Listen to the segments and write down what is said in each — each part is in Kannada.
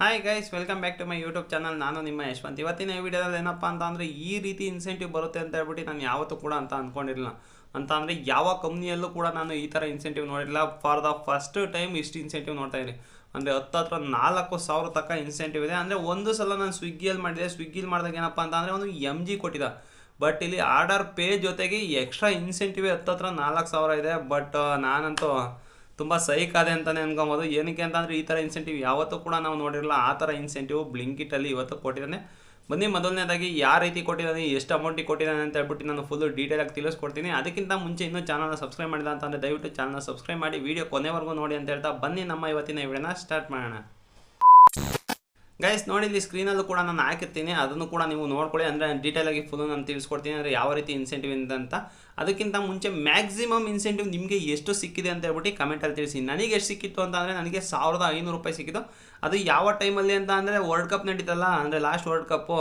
Hi guys, welcome back to my YouTube channel. ನಾನು ನಿಮ್ಮ ಯಶವಂತ್. ಇವತ್ತಿನ ವಿಡಿಯೋದಲ್ಲಿ ಏನಪ್ಪ ಅಂತ ಅಂದರೆ ಈ ರೀತಿ ಇನ್ಸೆಂಟಿವ್ ಬರುತ್ತೆ ಅಂತ ಹೇಳ್ಬಿಟ್ಟು ನಾನು ಯಾವತ್ತೂ ಕೂಡ ಅಂದ್ಕೊಂಡಿರಲಿಲ್ಲ. ಅಂತ ಅಂದರೆ ಯಾವ ಕಂಪ್ನಿಯಲ್ಲೂ ಕೂಡ ನಾನು ಈ ಥರ ಇನ್ಸೆಂಟಿವ್ ನೋಡಿರಲಿಲ್ಲ. ಫಾರ್ ದ ಫಸ್ಟ್ ಟೈಮ್ ಇಷ್ಟು ಇನ್ಸೆಂಟಿವ್ ನೋಡ್ತಾ ಇದ್ದೀನಿ. ಅಂದರೆ ಹತ್ರ 4,000 ತನಕ ಇನ್ಸೆಂಟಿವ್ ಇದೆ. ಅಂದರೆ ಒಂದು ಸಲ ನಾನು ಸ್ವಿಗ್ಗಿಯಲ್ಲಿ ಮಾಡಿದೆ. ಸ್ವಿಗ್ಗಿಲಿ ಮಾಡಿದಾಗ ಏನಪ್ಪ ಅಂತ ಅಂದರೆ ಒಂದು MG ಕೊಟ್ಟಿದ್ದ. ಬಟ್ ಇಲ್ಲಿ ಆರ್ಡರ್ ಪೇ ಜೊತೆಗೆ ಎಕ್ಸ್ಟ್ರಾ ಇನ್ಸೆಂಟಿವ್ ಹತ್ರ 4,000 ಇದೆ. ಬಟ್ ನಾನಂತೂ ತುಂಬ ಸೈಕ್ ಆದೆ ಅಂತಲೇ ಅನ್ಕೊಬೋದು. ಏನಕ್ಕೆ ಅಂತಂದರೆ ಈ ಥರ ಇನ್ಸೆಂಟಿವ್ ಯಾವತ್ತೂ ಕೂಡ ನಾವು ನೋಡಿರಲ್ಲ. ಆ ಥರ ಇನ್ಸೆಂಟಿವ್ ಬ್ಲಿಂಕಿಟಲ್ಲಿ ಇವತ್ತು ಕೊಟ್ಟಿದ್ದಾನೆ. ಬನ್ನಿ, ಮೊದಲನೇದಾಗಿ ಯಾವ ರೀತಿ ಕೊಟ್ಟಿದ್ದಾನೆ, ಎಷ್ಟು ಅಮೌಂಟಿಗೆ ಕೊಟ್ಟಿದ್ದಾನೆ ಅಂತ ಹೇಳ್ಬಿಟ್ಟು ನಾನು ಫುಲ್ಲು ಡೀಟೇಲಾಗಿ ತಿಳಿಸ್ಕೊಡ್ತೀನಿ. ಅದಕ್ಕಿಂತ ಮುಂಚೆ ಇನ್ನೂ ಚಾನಲ್ನ ಸಬ್ಸ್ಕ್ರೈಬ್ ಮಾಡಿಲ್ಲ ಅಂತಂದರೆ ದಯವಿಟ್ಟು ಚಾನಲ್ನ ಸಬ್ಸ್ಕ್ರೈಬ್ ಮಾಡಿ ವಿಡಿಯೋ ಕೊನೆವರೆಗೂ ನೋಡಿ ಅಂತ ಹೇಳ್ತಾ ಬನ್ನಿ ನಮ್ಮ ಇವತ್ತಿನ ವಿಡಿಯೋನ ಸ್ಟಾರ್ಟ್ ಮಾಡೋಣ. ಗೈಸ್ ನೋಡಿ, ಇಲ್ಲಿ ಸ್ಕ್ರೀನಲ್ಲೂ ಕೂಡ ನಾನು ಹಾಕಿರ್ತೀನಿ, ಅದನ್ನು ಕೂಡ ನೀವು ನೋಡ್ಕೊಳ್ಳಿ. ಅಂದರೆ ಡೀಟೇಲಾಗಿ ಫುಲ್ಲು ನಾನು ತಿಳಿಸ್ಕೊಡ್ತೀನಿ ಅಂದರೆ ಯಾವ ರೀತಿ ಇನ್ಸೆಂಟಿವ್ ಇದೆ ಅಂತ. ಅದಕ್ಕಿಂತ ಮುಂಚೆ ಮ್ಯಾಕ್ಸಿಮಮ್ ಇನ್ಸೆಂಟಿವ್ ನಿಮಗೆ ಎಷ್ಟು ಸಿಕ್ಕಿದೆ ಅಂತ ಹೇಳ್ಬಿಟ್ಟು ಕಮೆಂಟಲ್ಲಿ ತಿಳಿಸಿ. ನನಗೆ ಎಷ್ಟು ಸಿಕ್ಕಿತ್ತು ಅಂತ ಅಂದರೆ ನನಗೆ 1,500 ರೂಪಾಯಿ ಸಿಕ್ಕಿತ್ತು. ಅದು ಯಾವ ಟೈಮಲ್ಲಿ ಅಂತ ಅಂದರೆ ವರ್ಲ್ಡ್ ಕಪ್ ನಡೀತಲ್ಲ, ಅಂದರೆ last world cup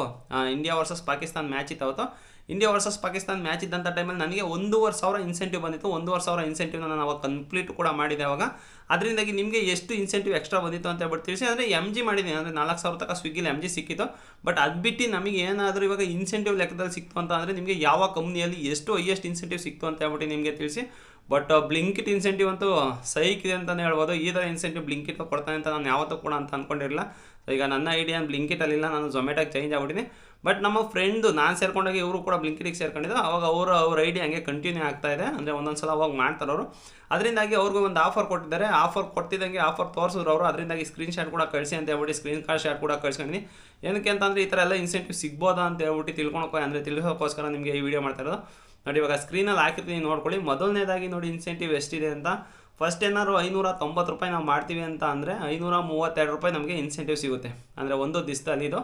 India versus Pakistan match ಇತ್ತು. ಇಂಡಿಯಾ ವರ್ಸಸ್ ಪಾಕಿಸ್ತಾನ ಮ್ಯಾಚ್ ಇದ್ದಂಥ ಟೈಮಲ್ಲಿ ನನಗೆ 1,500 ಇನ್ಸೆಂಟಿವ್ ಬಂದಿತ್ತು. 1,500 ಇನ್ಸೆಂಟಿವ್ನ ನಾನು ಅವಾಗ ಕಂಪ್ಲೀಟ್ ಕೂಡ ಮಾಡಿದೆ ಅವಾಗ. ಅದರಿಂದಾಗಿ ನಿಮಗೆ ಎಷ್ಟು ಇನ್ಸೆಂಟಿವ್ ಎಕ್ಸ್ಟ್ರಾ ಬಂದಿತ್ತು ಅಂತ ಹೇಳ್ಬಿಟ್ಟು ತಿಳಿಸಿ. ಅಂದರೆ MG ಮಾಡಿದ್ದೀನಿ, ಅಂದರೆ 4,000 ತನಕ ಸ್ವಿಗ್ಗಿಲಿ MG ಸಿಕ್ಕಿತ್ತು. ಬಟ್ ಅದು ಬಿಟ್ಟು ನಮಗೆ ಏನಾದರೂ ಇವಾಗ ಇನ್ಸೆಂಟಿವ್ ಲೆಕ್ಕದಲ್ಲಿ ಸಿಕ್ತು ಅಂತ ಅಂದರೆ ನಿಮಗೆ ಯಾವ ಕಂಪ್ನಿಯಲ್ಲಿ ಎಷ್ಟು ಹೈಯೆಸ್ಟ್ ಇನ್ಸೆಂಟಿವ್ ಸಿಕ್ತು ಅಂತ ಹೇಳ್ಬಿಟ್ಟು ನಿಮಗೆ ತಿಳಿಸಿ. ಬಟ್ ಬ್ಲಿಂಕಿಟ್ ಇನ್ಸೆಂಟಿವ್ ಅಂತೂ ಸೈಕ್ ಇದೆ ಅಂತಲೇ ಹೇಳ್ಬೋದು. ಈ ಥರ ಇನ್ಸೆಂಟಿವ್ ಬ್ಲಿಂಕಿಟ್ ಕೊಡ್ತಾನೆ ಅಂತ ನಾನು ಯಾವತ್ತೂ ಕೂಡ ಅಂದ್ಕೊಂಡಿರಲಿಲ್ಲ. ಈಗ ನನ್ನ ಐಡಿಯಾ ಬ್ಲಿಂಕಿಟಲ್ಲಿಲ್ಲ, ನಾನು ಝೊಮ್ಯಾಟೋಗೆ ಚೇಂಜ್ ಆಗ್ಬಿಟ್ಟಿನಿ. ಬಟ್ ನಮ್ಮ ಫ್ರೆಂಡು ನಾನು ಸೇರ್ಕೊಂಡಾಗ ಇವರು ಕೂಡ ಬ್ಲಿಂಕಿಟಿಗೆ ಸೇರ್ಕೊಂಡಿದ್ದು. ಅವಾಗ ಅವ್ರ ಐಡಿಯಾ ಹಂಗೆ ಕಂಟಿನ್ಯೂ ಆಗ್ತಾ ಇದೆ. ಅಂದರೆ ಒಂದೊಂದು ಸಲ ಅವಾಗ ಮಾಡ್ತಾರೆ ಅವರು. ಅದರಿಂದಾಗಿ ಅವ್ರಿಗೂ ಒಂದು ಆಫರ್ ಕೊಟ್ಟಿದ್ದಾರೆ. ಆಫರ್ ಕೊಡ್ತಿದ್ದಂಗೆ ಆಫರ್ ತೋರಿಸಿದ್ರು ಅವರು. ಅದರಿಂದಾಗಿ ಸ್ಕ್ರೀನ್ ಶಾಟ್ ಕೂಡ ಕಳಿಸಿ ಅಂತ ಹೇಳ್ಬಿಟ್ಟು ಸ್ಕ್ರೀನ್ ಶಾಟ್ ಕೂಡ ಕಳ್ಸ್ಕೊಂಡಿನಿ. ಏನಕ್ಕೆ ಅಂತಂದರೆ ಈ ಥರ ಎಲ್ಲ ಇನ್ಸೆಂಟಿವ್ ಸಿಗ್ಬೋದಾ ಅಂತ ಹೇಳ್ಬಿಟ್ಟು ತಿಳಿಸೋಕ್ಕೋಸ್ಕರ ನಿಮಗೆ ಈ ವಿಡಿಯೋ ಮಾಡ್ತಾ ಇರೋದು. ನೋಡಿ, ಇವಾಗ ಸ್ಕ್ರೀನಲ್ಲಿ ಹಾಕಿರ್ತೀನಿ, ನೋಡ್ಕೊಳ್ಳಿ. ಮೊದಲನೇದಾಗಿ ನೋಡಿ ಇನ್ಸೆಂಟಿವ್ ಎಷ್ಟಿದೆ ಅಂತ. ಫಸ್ಟ್ ಏನಾದ್ರು 590 ರೂಪಾಯಿ ನಾವು ಮಾಡ್ತೀವಿ ಅಂತ ಅಂದರೆ 532 ರೂಪಾಯಿ ನಮಗೆ ಇನ್ಸೆಂಟಿವ್ ಸಿಗುತ್ತೆ. ಅಂದರೆ ಒಂದು ದಿವಸದಲ್ಲಿ ಇದು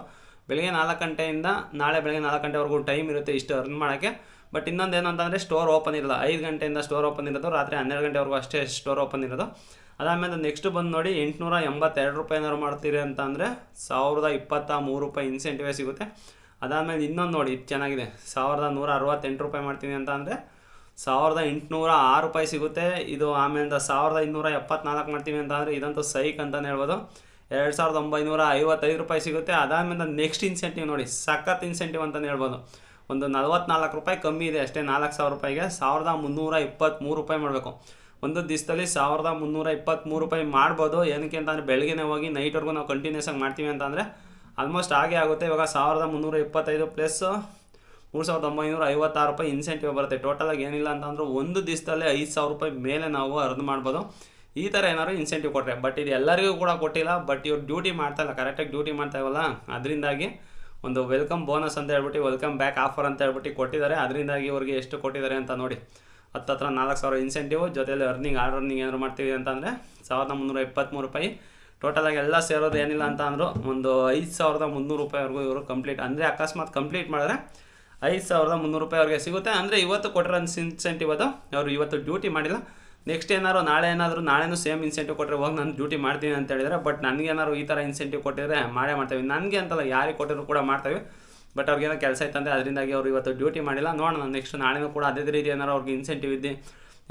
ಬೆಳಗ್ಗೆ 4 ಗಂಟೆಯಿಂದ ನಾಳೆ ಬೆಳಗ್ಗೆ 4 ಗಂಟೆವರೆಗೂ ಟೈಮ್ ಇರುತ್ತೆ ಇಷ್ಟು ಅರ್ನ್ ಮಾಡೋಕ್ಕೆ. ಬಟ್ ಇನ್ನೊಂದು ಏನು ಅಂತಂದರೆ ಸ್ಟೋರ್ ಓಪನ್ ಇರೋಲ್ಲ. 5 ಗಂಟೆಯಿಂದ ಸ್ಟೋರ್ ಓಪನ್ ಇರೋದು, ರಾತ್ರಿ 12 ಗಂಟೆವರೆಗೂ ಅಷ್ಟೇ ಸ್ಟೋರ್ ಓಪನ್ ಇರೋದು. ಅದಾದಮೇಲೆ ನೆಕ್ಸ್ಟ್ ಬಂದು ನೋಡಿ 882 ರೂಪಾಯಿ ಏನಾದ್ರು ಮಾಡ್ತೀರಿ ಅಂತ ಅಂದರೆ 1,023 ರೂಪಾಯಿ ಇನ್ಸೆಂಟಿವೇ ಸಿಗುತ್ತೆ. ಅದಾದಮೇಲೆ ಇನ್ನೊಂದು ನೋಡಿ, ಇದು ಚೆನ್ನಾಗಿದೆ. 1,168 ರೂಪಾಯಿ ಮಾಡ್ತೀನಿ ಅಂತ ಅಂದರೆ 1,806 ರೂಪಾಯಿ ಸಿಗುತ್ತೆ ಇದು. ಆಮೇಲೆ 1,274 ಮಾಡ್ತೀವಿ ಅಂತ ಅಂದರೆ ಇದಂತೂ ಸೈಕ್ ಅಂತಲೇ ಹೇಳ್ಬೋದು. 2,955 ರೂಪಾಯಿ ಸಿಗುತ್ತೆ. ಅದಾದಮೇಲೆ ನೆಕ್ಸ್ಟ್ ಇನ್ಸೆಂಟಿವ್ ನೋಡಿ, ಸಖತ್ ಇನ್ಸೆಂಟಿವ್ ಅಂತಲೇ ಹೇಳ್ಬೋದು. ಒಂದು 44 ರೂಪಾಯಿ ಕಮ್ಮಿ ಇದೆ ಅಷ್ಟೇ. 4,000 ರೂಪಾಯಿಗೆ 1,323 ರೂಪಾಯಿ ಮಾಡಬೇಕು. ಒಂದು ದಿವಸದಲ್ಲಿ 1,323 ರೂಪಾಯಿ ಮಾಡ್ಬೋದು. ಏನಕ್ಕೆ ಅಂತಂದರೆ ಬೆಳಗ್ಗೆ ಹೋಗಿ ನೈಟ್ವರೆಗೂ ನಾವು ಕಂಟಿನ್ಯೂಸ್ ಆಗಿ ಮಾಡ್ತೀವಿ ಅಂತಂದರೆ ಆಲ್ಮೋಸ್ಟ್ ಹಾಗೆ ಆಗುತ್ತೆ. ಇವಾಗ 1,325 ಪ್ಲಸ್ 3,956 ರೂಪಾಯಿ ಇನ್ಸೆಂಟಿವ್ ಬರುತ್ತೆ. ಟೋಟಲಾಗಿ ಏನಿಲ್ಲ ಅಂತಂದ್ರೆ ಒಂದು ದಿವಸದಲ್ಲೇ 5,000 ರೂಪಾಯಿ ಮೇಲೆ ನಾವು ಅರ್ನ್ ಮಾಡ್ಬೋದು ಈ ಥರ ಏನಾದ್ರು ಇನ್ಸೆಂಟಿವ್ ಕೊಟ್ಟರೆ. ಬಟ್ ಇದು ಎಲ್ಲರಿಗೂ ಕೂಡ ಕೊಟ್ಟಿಲ್ಲ. ಬಟ್ ಇವ್ರು ಡ್ಯೂಟಿ ಮಾಡ್ತಾಯಿಲ್ಲ, ಕರೆಕ್ಟಾಗಿ ಡ್ಯೂಟಿ ಮಾಡ್ತಾಯಿವಲ್ಲ, ಅದರಿಂದಾಗಿ ಒಂದು ವೆಲ್ಕಮ್ ಬೋನಸ್ ಅಂತ ಹೇಳ್ಬಿಟ್ಟು ವೆಲ್ಕಮ್ ಬ್ಯಾಕ್ ಆಫರ್ ಅಂತ ಹೇಳ್ಬಿಟ್ಟು ಕೊಟ್ಟಿದ್ದಾರೆ. ಅದರಿಂದಾಗಿ ಇವ್ರಿಗೆ ಎಷ್ಟು ಕೊಟ್ಟಿದ್ದಾರೆ ಅಂತ ನೋಡಿ. ಹತ್ರ 4,000 ಇನ್ಸೆಂಟಿವ್ ಜೊತೆಯಲ್ಲಿ ಅರ್ನಿಂಗ್ ಏನಾದ್ರು ಮಾಡ್ತೀವಿ ಅಂತಂದರೆ 1,323 ರೂಪಾಯಿ. ಟೋಟಲಾಗಿ ಎಲ್ಲ ಸೇರೋದು ಏನಿಲ್ಲ ಅಂತ ಅಂದರು ಒಂದು 5,300 ರೂಪಾಯಿವರೆಗೂ ಇವರು ಕಂಪ್ಲೀಟ್, ಅಂದರೆ ಅಕಸ್ಮಾತ್ ಕಂಪ್ಲೀಟ್ ಮಾಡಿದ್ರೆ 5,300 ರೂಪಾಯಿ ಅವ್ರಿಗೆ ಸಿಗುತ್ತೆ. ಅಂದರೆ ಇವತ್ತು ಕೊಟ್ಟಿರೋ ಇನ್ಸೆಂಟಿವ್ ಅದು. ಅವರು ಇವತ್ತು ಡ್ಯೂಟಿ ಮಾಡಿಲ್ಲ. ನೆಕ್ಸ್ಟ್ ನಾಳೆನೂ ಸೇಮ್ ಇನ್ಸೆಂಟಿವ್ ಕೊಟ್ಟರೆ ಹೋಗಿ ನಾನು ಡ್ಯೂಟಿ ಮಾಡ್ತೀನಿ ಅಂತ ಹೇಳಿದರೆ. ಬಟ್ ನನಗೇನಾದ್ರು ಈ ಥರ ಇನ್ಸೆಂಟಿವ್ ಕೊಟ್ಟಿದ್ರೆ ಮಾಡ್ತೇವೆ. ನನಗೆ ಅಂತಲ್ಲ, ಯಾರಿಗೆ ಕೊಟ್ಟಿದ್ರು ಕೂಡ ಮಾಡ್ತೇವೆ. ಬಟ್ ಅವ್ರಿಗೇನೋ ಕೆಲಸ ಇತ್ತಂದರೆ ಅದರಿಂದಾಗಿ ಅವರು ಇವತ್ತು ಡ್ಯೂಟಿ ಮಾಡಿಲ್ಲ. ನೋಡೋಣ ನೆಕ್ಸ್ಟ್ ನಾಳೆನೂ ಕೂಡ ಅದೇ ರೀತಿ ಏನಾರು ಅವ್ರಿಗೆ ಇನ್ಸೆಂಟಿವ್ ಇದ್ದು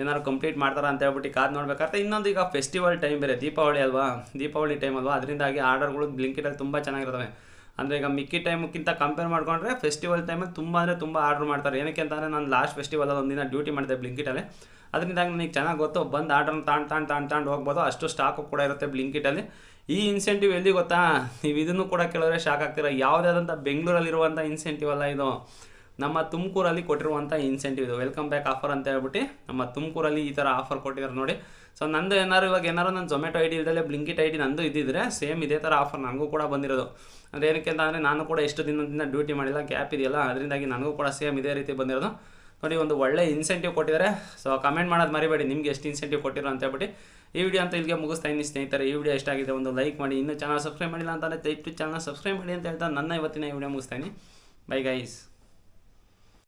ಏನಾದ್ರು ಕಂಪ್ಲೀಟ್ ಮಾಡ್ತಾರೆ ಅಂತ ಹೇಳ್ಬಿಟ್ಟು ಕಾದು ನೋಡ್ಬೇಕಾದ್ರೆ. ಇನ್ನೊಂದು, ಈಗ ಫೆಸ್ಟಿವಲ್ ಟೈಮ್ ಬೇರೆ, ದೀಪಾವಳಿ ಟೈಮ್ ಅಲ್ವಾ, ಅದರಿಂದಾಗಿ ಆರ್ಡರ್ಗಳು ಬ್ಲಿಂಕಿಟಲ್ಲಿ ತುಂಬ ಚೆನ್ನಾಗಿರ್ತವೆ. ಅಂದರೆ ಈಗ ಮಿಕ್ಕಿ ಟೈಮಕ್ಕಿಂತ ಕಂಪೇರ್ ಮಾಡಿಕೊಂಡ್ರೆ ಫೆಸ್ಟಿವಲ್ ಟೈಮಲ್ಲಿ ತುಂಬ ಆರ್ಡ್ರ್ ಮಾಡ್ತಾರೆ. ಏನಕ್ಕೆ ಅಂತಂದರೆ ನಾನು ಲಾಸ್ಟ್ ಫೆಸ್ಟಿವಲಲ್ಲಿ ಒಂದಿನ ಡ್ಯೂಟಿ ಮಾಡಿದೆ ಬ್ಲಿಂಕಿಟಲ್ಲಿ. ಅದರಿಂದಾಗಿ ನನಗೆ ಚೆನ್ನಾಗಿ ಗೊತ್ತು, ಬಂದು ಆರ್ಡ್ರನ್ನ ತಾಂಡು ಹೋಗ್ಬೋದು. ಅಷ್ಟು ಸ್ಟಾಕು ಕೂಡ ಇರುತ್ತೆ ಬ್ಲಿಂಕಿಟಲ್ಲಿ. ಈ ಇನ್ಸೆಂಟಿವ್ ಎಲ್ಲಿ ಗೊತ್ತಾ, ನೀವು ಇದನ್ನು ಕೂಡ ಕೇಳಿದ್ರೆ ಶಾಕ್ ಆಗ್ತೀರ. ಯಾವುದಾದಂಥ ಬೆಂಗಳೂರಲ್ಲಿರುವಂಥ ಇನ್ಸೆಂಟಿವ್ ಅಲ್ಲ ಇದು, ನಮ್ಮ ತುಮಕೂರಲ್ಲಿ ಕೊಟ್ಟಿರುವಂಥ ಇನ್ಸೆಂಟಿವ್ ಇದು. ವೆಲ್ಕಮ್ ಬ್ಯಾಕ್ ಆಫರ್ ಅಂತ ಹೇಳ್ಬಿಟ್ಟು ನಮ್ಮ ತುಮಕೂರಲ್ಲಿ ಈ ಥರ ಆಫರ್ ಕೊಟ್ಟಿದ್ದಾರೆ ನೋಡಿ. ಸೊ ನಂದು ಏನಾದ್ರು ನನ್ನ ಝೊಮ್ಯಾಟೊ ಐಡಿ ಇಲ್ದಲ್ಲೇ ಬ್ಲಿಂಕಿಟ್ ಐಡಿ ನಂದು ಇದ್ದಿದ್ರೆ ಸೇಮ್ ಇದೇ ಥರ ಆಫರ್ ನನಗೂ ಕೂಡ ಬಂದಿರೋದು. ಅಂದರೆ ಏನಕ್ಕೆ ಅಂತ ಅಂದರೆ ನಾನು ಕೂಡ ಎಷ್ಟು ದಿನದಿಂದ ಡ್ಯೂಟಿ ಮಾಡಿಲ್ಲ, ಗ್ಯಾಪ್ ಇದೆಯಲ್ಲ, ಅದರಿಂದಾಗಿ ನನಗೂ ಕೂಡ ಸೇಮ್ ಇದೇ ರೀತಿ ಬಂದಿರೋದು ನೋಡಿ. ಒಂದು ಒಳ್ಳೆ ಇನ್ಸೆಂಟಿವ್ ಕೊಟ್ಟಿದ್ದಾರೆ. ಸೊ ಕಮೆಂಟ್ ಮಾಡೋದು ಮರಿಬೇಡಿ ನಿಮಗೆ ಎಷ್ಟು ಇನ್ಸೆಂಟಿವ್ ಕೊಟ್ಟಿರೋ ಅಂತ ಹೇಳ್ಬಿಟ್ಟು. ಈ ವಿಡಿಯೋ ಅಂತ ಇಲ್ಲಿಗೆ ಮುಗಿಸ್ತಾ ಇದ್ದೀನಿ ಸ್ನೇಹಿತರೆ. ಈ ವಿಡಿಯೋ ಇಷ್ಟ ಆಗಿದೆ ಒಂದು ಲೈಕ್ ಮಾಡಿ. ಇನ್ನೂ ಚಾನಲ್ ಸಬ್ಸ್ಕ್ರೈಬ್ ಮಾಡಿಲ್ಲ ಅಂತಂದರೆ ದಯವಿಟ್ಟು ಚಾನಲ್ ಸಬ್ಸ್ಕ್ರೈಬ್ ಮಾಡಿ ಅಂತ ಹೇಳ್ತಾ ನನ್ನ ಇವತ್ತಿನ ವಿಡಿಯೋ ಮುಗಿಸ್ತಾ ಇದ್ದೀನಿ. Bye guys.